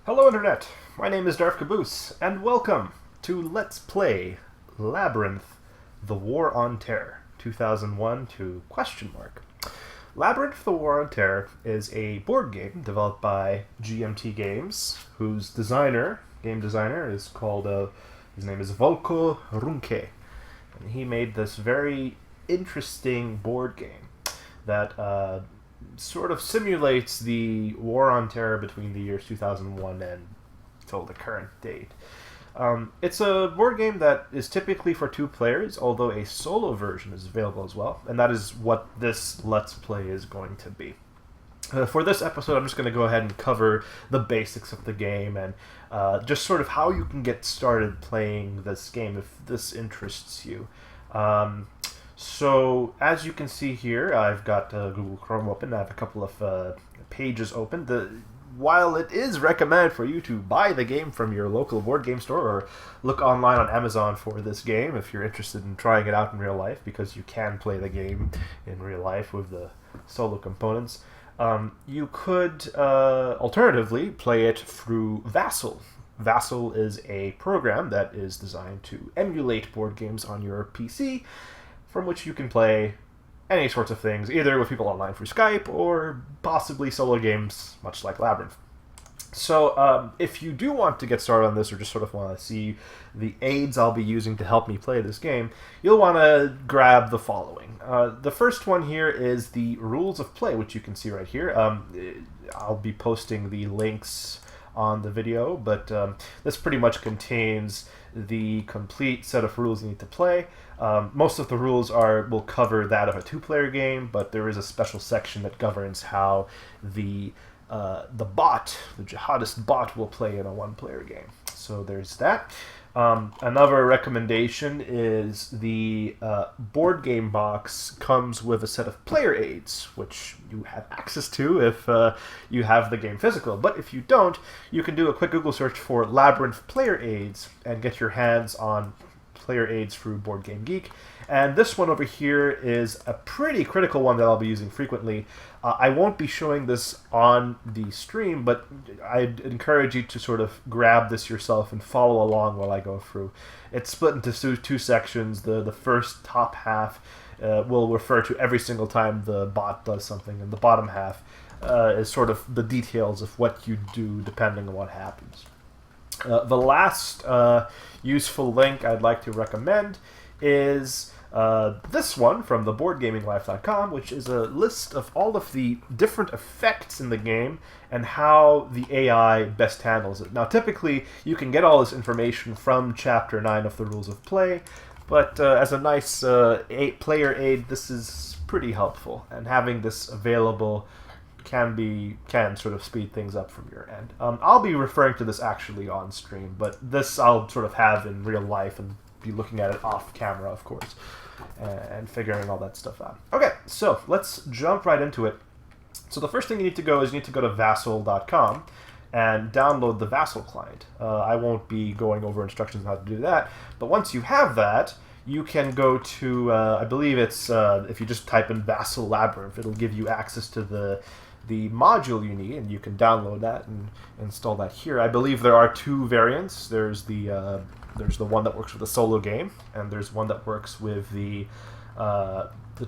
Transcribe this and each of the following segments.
Hello Internet, my name is Darth Caboose, and welcome to Let's Play Labyrinth, The War on Terror, 2001 to question mark. Labyrinth, The War on Terror is a board game developed by GMT Games, whose game designer, is called, his name is Volko Ruhnke. And he made this very interesting board game that sort of simulates the war on terror between the years 2001 and till the current date. It's a board game that is typically for two players, although a solo version is available as well, and that is what this Let's Play is going to be. For this episode, I'm just going to go ahead and cover the basics of the game and just sort of how you can get started playing this game if this interests you. So, as you can see here, I've got Google Chrome open. I have a couple of pages open. While it is recommended for you to buy the game from your local board game store or look online on Amazon for this game if you're interested in trying it out in real life, because you can play the game in real life with the solo components, you could alternatively play it through Vassal. Vassal is a program that is designed to emulate board games on your PC, from which you can play any sorts of things, either with people online through Skype or possibly solo games, much like Labyrinth. So if you do want to get started on this, or just sort of want to see the aids I'll be using to help me play this game, you'll want to grab the following. The first one here is the rules of play, which you can see right here. I'll be posting the links on the video, but this pretty much contains the complete set of rules you need to play. Most of the rules will cover that of a two-player game, but there is a special section that governs how the bot, the Jihadist bot, will play in a one-player game. So there's that. Another recommendation is the board game box comes with a set of player aids, which you have access to if you have the game physical. But if you don't, you can do a quick Google search for Labyrinth player aids and get your hands on player aids through Board Game Geek. And this one over here is a pretty critical one that I'll be using frequently. I won't be showing this on the stream, but I'd encourage you to sort of grab this yourself and follow along while I go through. It's split into two sections. The first top half will refer to every single time the bot does something, and the bottom half is sort of the details of what you do depending on what happens. The last useful link I'd like to recommend is this one from the BoardGamingLife.com, which is a list of all of the different effects in the game and how the AI best handles it. Now, typically, you can get all this information from Chapter 9 of the Rules of Play, but as a nice player aid, this is pretty helpful, and having this available can sort of speed things up from your end. I'll be referring to this actually on stream, but this I'll sort of have in real life and be looking at it off camera, of course, and figuring all that stuff out. Okay, so let's jump right into it. So the first thing you need to go to Vassal.com and download the Vassal client. I won't be going over instructions on how to do that, but once you have that, you can go to, I believe it's, if you just type in Vassal Labyrinth, it'll give you access to the module you need, and you can download that and install that here. I believe there are two variants. There's the one that works with a solo game, and there's one that works with the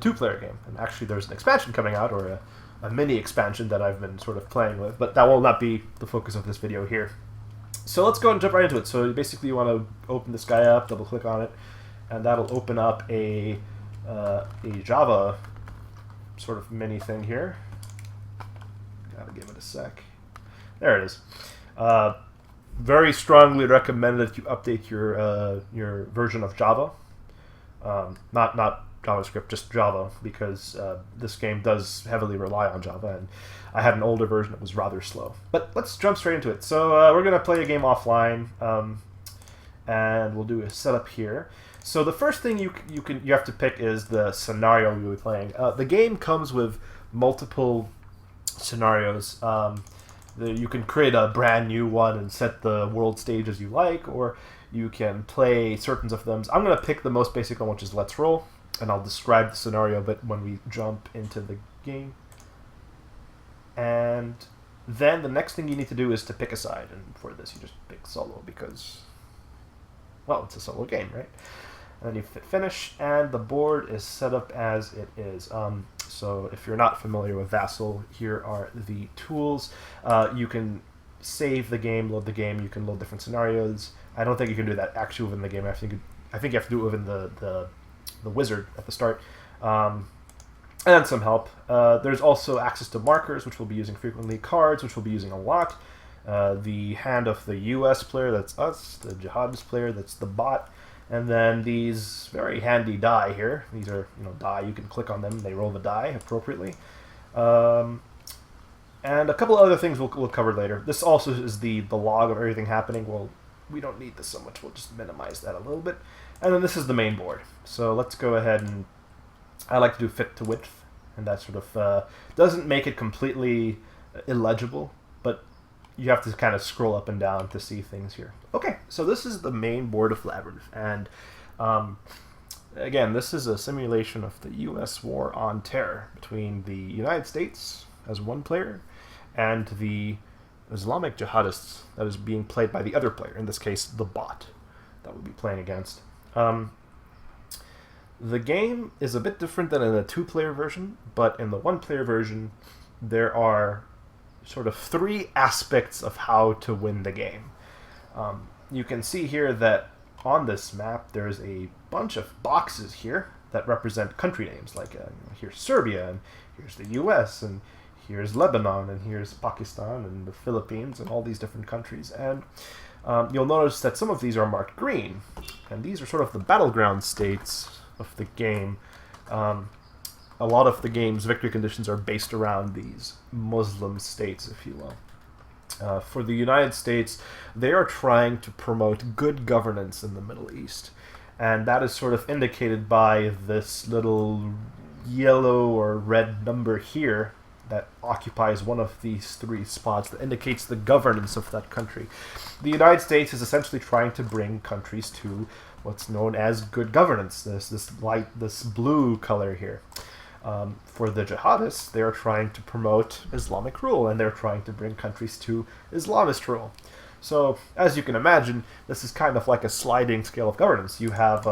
two-player game. And actually, there's an expansion coming out, or a mini expansion that I've been sort of playing with, but that will not be the focus of this video here. So let's go and jump right into it. So basically, you want to open this guy up, double-click on it, and that'll open up a Java sort of mini thing here. Gotta give it a sec. There it is. Very strongly recommend that you update your version of Java. Not JavaScript, just Java, because this game does heavily rely on Java, and I had an older version that was rather slow. But let's jump straight into it. So we're going to play a game offline, and we'll do a setup here. So the first thing you have to pick is the scenario you'll be playing. The game comes with multiple scenarios. You can create a brand new one and set the world stage as you like, or you can play certain of them. I'm going to pick the most basic one, which is Let's Roll, and I'll describe the scenario a bit when we jump into the game. And Then the next thing you need to do is to pick a side, and for this you just pick solo because, well, it's a solo game, right? And then you hit finish, and the board is set up as it is. So if you're not familiar with Vassal, here are the tools. You can save the game, load the game. You can load different scenarios. I don't think you can do that actually within the game. I think you have to do it within the wizard at the start. And some help. There's also access to markers, which we'll be using frequently, cards, which we'll be using a lot, the hand of the US player, that's us, the Jihadist player, that's the bot, and then these very handy die here. These are, die. You can click on them. They roll the die appropriately. And a couple other things we'll cover later. This also is the log of everything happening. Well, we don't need this so much. We'll just minimize that a little bit. And then this is the main board. So let's go ahead and I like to do fit to width, and that sort of doesn't make it completely illegible, but you have to kind of scroll up and down to see things here. Okay, so this is the main board of Labyrinth, and again, this is a simulation of the U.S. war on terror between the United States as one player and the Islamic Jihadists that is being played by the other player, in this case, the bot that we'll be playing against. The game is a bit different than in the two-player version, but in the one-player version, there are sort of three aspects of how to win the game. You can see here that on this map, there's a bunch of boxes here that represent country names, like here's Serbia, and here's the US, and here's Lebanon, and here's Pakistan, and the Philippines, and all these different countries. And you'll notice that some of these are marked green, and these are sort of the battleground states of the game. A lot of the game's victory conditions are based around these Muslim states, if you will. For the United States, they are trying to promote good governance in the Middle East, and that is sort of indicated by this little yellow or red number here that occupies one of these three spots that indicates the governance of that country. The United States is essentially trying to bring countries to what's known as good governance, this blue color here. For the jihadists, they are trying to promote Islamic rule, and they're trying to bring countries to Islamist rule. So, as you can imagine, this is kind of like a sliding scale of governance. You have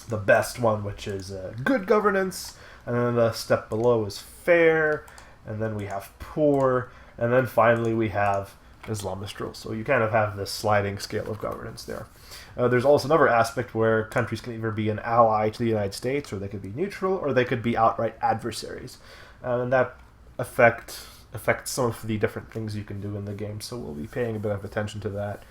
the best one, which is good governance, and then the step below is fair, and then we have poor, and then finally we have Islamist rule. So you kind of have this sliding scale of governance there. There's also another aspect where countries can either be an ally to the United States, or they could be neutral, or they could be outright adversaries. And that affects some of the different things you can do in the game, so we'll be paying a bit of attention to that.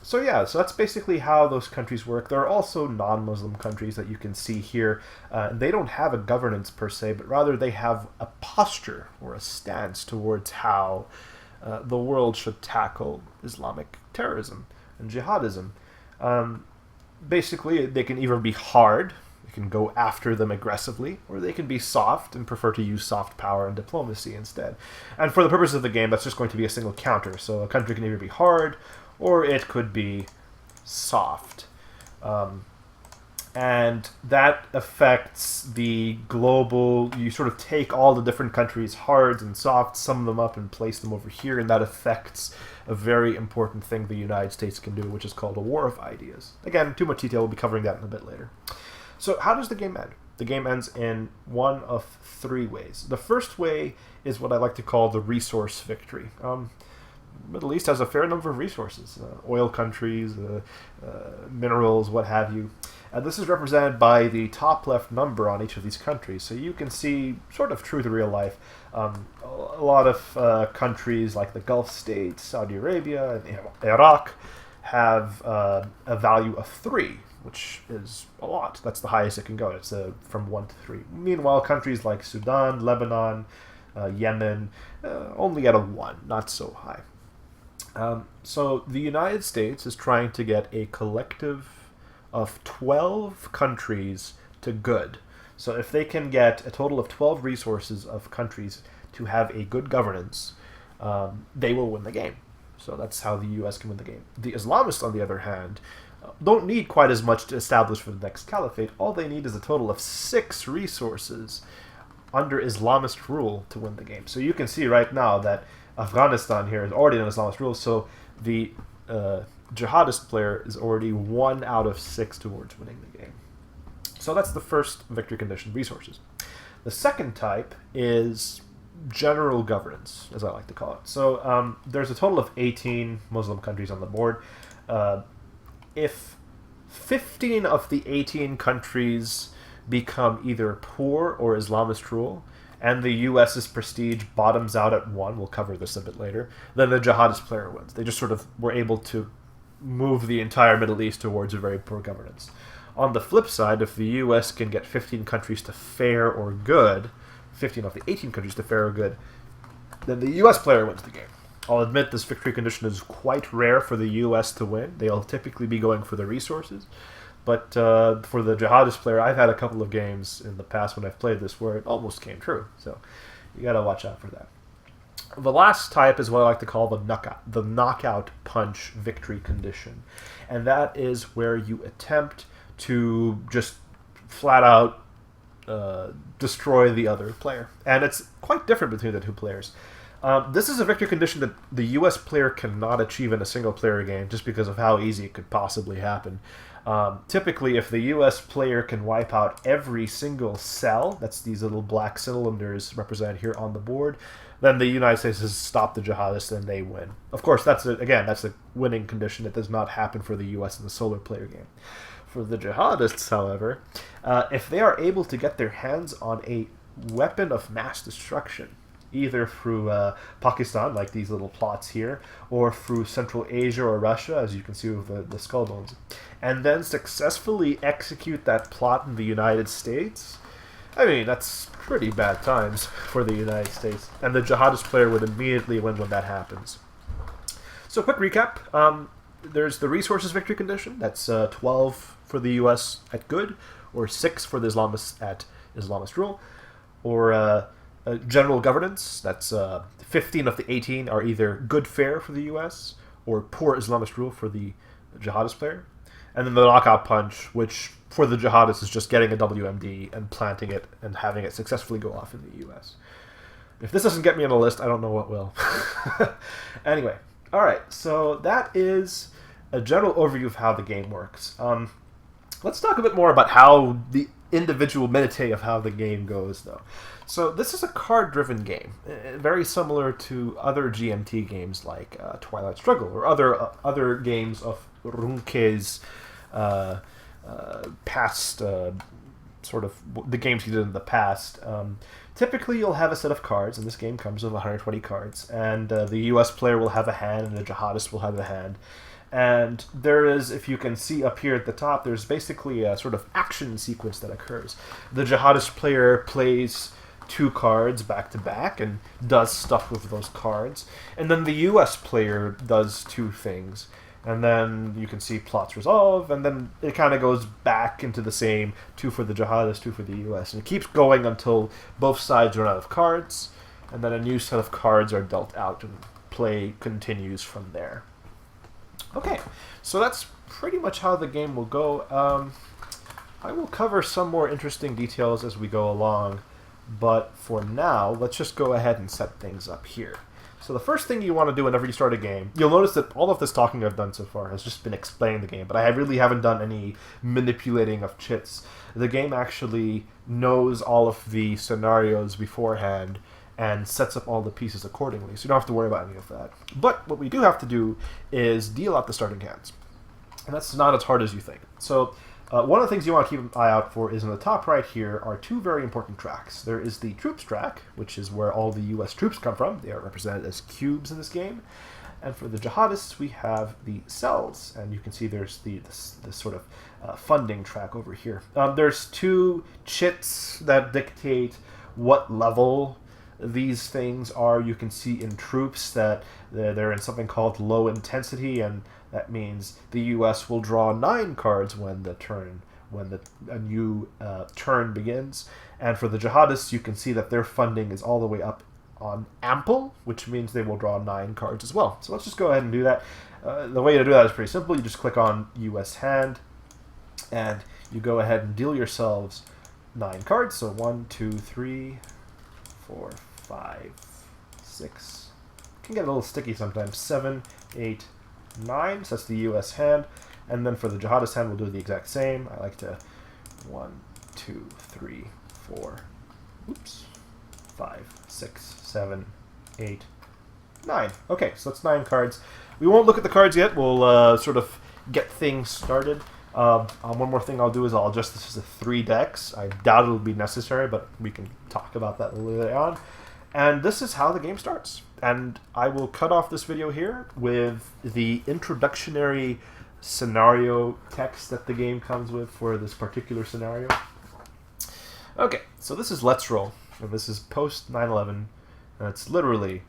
So that's basically how those countries work. There are also non-Muslim countries that you can see here. They don't have a governance per se, but rather they have a posture or a stance towards how the world should tackle Islamic terrorism and jihadism. Basically, they can either be hard, they can go after them aggressively, or they can be soft and prefer to use soft power and diplomacy instead. And for the purpose of the game, that's just going to be a single counter. So a country can either be hard, or it could be soft. And that affects the global, you sort of take all the different countries, hards and softs, sum them up and place them over here, and that affects a very important thing the United States can do, which is called a war of ideas. Again, too much detail, we'll be covering that in a bit later. So how does the game end? The game ends in one of three ways. The first way is what I like to call the resource victory. Middle East has a fair number of resources, oil countries, minerals, what have you. This is represented by the top left number on each of these countries. So you can see, sort of true to real life, a lot of countries like the Gulf states, Saudi Arabia, and Iraq have a value of 3, which is a lot. That's the highest it can go. It's from 1 to 3. Meanwhile, countries like Sudan, Lebanon, Yemen, only at a 1, not so high. So the United States is trying to get a collective of 12 countries to good. So if they can get a total of 12 resources of countries to have a good governance, they will win the game. So that's how the US can win the game. The Islamists, on the other hand, don't need quite as much to establish for the next caliphate. All they need is a total of 6 resources under Islamist rule to win the game. So you can see right now that Afghanistan here is already in Islamist rule, so the Jihadist player is already 1 out of 6 towards winning the game. So that's the first victory condition, resources. The second type is general governance, as I like to call it. So there's a total of 18 Muslim countries on the board. If 15 of the 18 countries become either poor or Islamist rule, and the U.S.'s prestige bottoms out at 1, we'll cover this a bit later, then the jihadist player wins. They just sort of were able to move the entire Middle East towards a very poor governance. On the flip side, if the U.S. can get 15 countries to fair or good, 15 of the 18 countries to fair or good, then the U.S. player wins the game. I'll admit this victory condition is quite rare for the U.S. to win. They'll typically be going for the resources. But for the jihadist player, I've had a couple of games in the past when I've played this where it almost came true. So you got to watch out for that. The last type is what I like to call the knockout punch victory condition. And that is where you attempt to just flat out destroy the other player. And it's quite different between the two players. This is a victory condition that the U.S. player cannot achieve in a single-player game just because of how easy it could possibly happen. Typically, if the U.S. player can wipe out every single cell, that's these little black cylinders represented here on the board, then the United States has stopped the jihadists and they win. Of course, that's a winning condition. It does not happen for the U.S. in the solo player game. For the jihadists, however, if they are able to get their hands on a weapon of mass destruction, either through Pakistan, like these little plots here, or through Central Asia or Russia, as you can see with the skull bones, and then successfully execute that plot in the United States, I mean, that's pretty bad times for the United States. And the jihadist player would immediately win when that happens. So quick recap. There's the resources victory condition. That's 12 for the U.S. at good, or 6 for the Islamists at Islamist rule, or general governance. That's 15 of the 18 are either good fair for the U.S. or poor Islamist rule for the jihadist player. And then the knockout punch, which for the jihadists is just getting a WMD and planting it and having it successfully go off in the U.S. If this doesn't get me on the list, I don't know what will. Anyway, all right, so that is a general overview of how the game works. Let's talk a bit more about how the individual minutiae of how the game goes, though. So this is a card-driven game, very similar to other GMT games like Twilight Struggle or other games of Ruhnke's past, sort of the games he did in the past. Typically, you'll have a set of cards, and this game comes with 120 cards, and the U.S. player will have a hand, and the jihadist will have a hand. And there is, if you can see up here at the top, there's basically a sort of action sequence that occurs. The jihadist player plays 2 cards back to back and does stuff with those cards. And then the U.S. player does 2 things. And then you can see plots resolve, and then it kind of goes back into the same 2 for the jihadist, 2 for the U.S. And it keeps going until both sides run out of cards, and then a new set of cards are dealt out, and play continues from there. Okay, so that's pretty much how the game will go. I will cover some more interesting details as we go along, but for now, let's just go ahead and set things up here. So the first thing you want to do whenever you start a game, you'll notice that all of this talking I've done so far has just been explaining the game, but I really haven't done any manipulating of chits. The game actually knows all of the scenarios beforehand and sets up all the pieces accordingly, so you don't have to worry about any of that. But what we do have to do is deal out the starting hands, and that's not as hard as you think. So one of the things you want to keep an eye out for is in the top right here are 2 very important tracks. There is the troops track, which is where all the U.S. troops come from. They are represented as cubes in this game. And for the jihadists, we have the cells, and you can see there's this sort of funding track over here. There's 2 chits that dictate what level these things are. You can see in troops that they're in something called low intensity, and that means the U.S. will draw 9 cards when a new turn begins. And for the jihadists, you can see that their funding is all the way up on ample, which means they will draw 9 cards as well. So let's just go ahead and do that. The way to do that is pretty simple. You just click on U.S. hand, and you go ahead and deal yourselves 9 cards. So 1, 2, 3, 4, 5, 6. Can get a little sticky sometimes. 7, 8, 9. So that's the US hand. And then for the Jihadist hand, we'll do the exact same. I like to 1, 2, 3, 4. Oops. 5, 6, 7, 8, 9. Okay, so that's 9 cards. We won't look at the cards yet. We'll sort of get things started. One more thing I'll do is I'll adjust this to 3 decks. I doubt it'll be necessary, but we can talk about that later on. And this is how the game starts. And I will cut off this video here with the introductory scenario text that the game comes with for this particular scenario. Okay, so this is Let's Roll, and this is post 9/11, and it's literally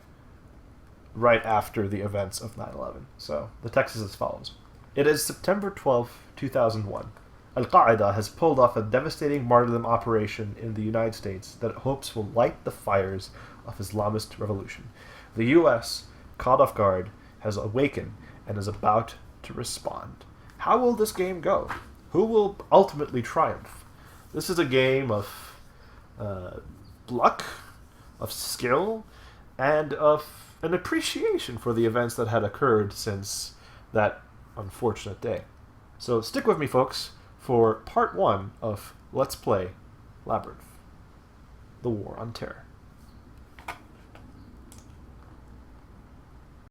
right after the events of 9/11. So the text is as follows. It is September 12, 2001. Al-Qaeda has pulled off a devastating martyrdom operation in the United States that it hopes will light the fires of Islamist revolution. The U.S., caught off guard, has awakened and is about to respond. How will this game go? Who will ultimately triumph? This is a game of luck, of skill, and of an appreciation for the events that had occurred since that unfortunate day. So stick with me, folks, for part 1 of Let's Play Labyrinth, the War on Terror.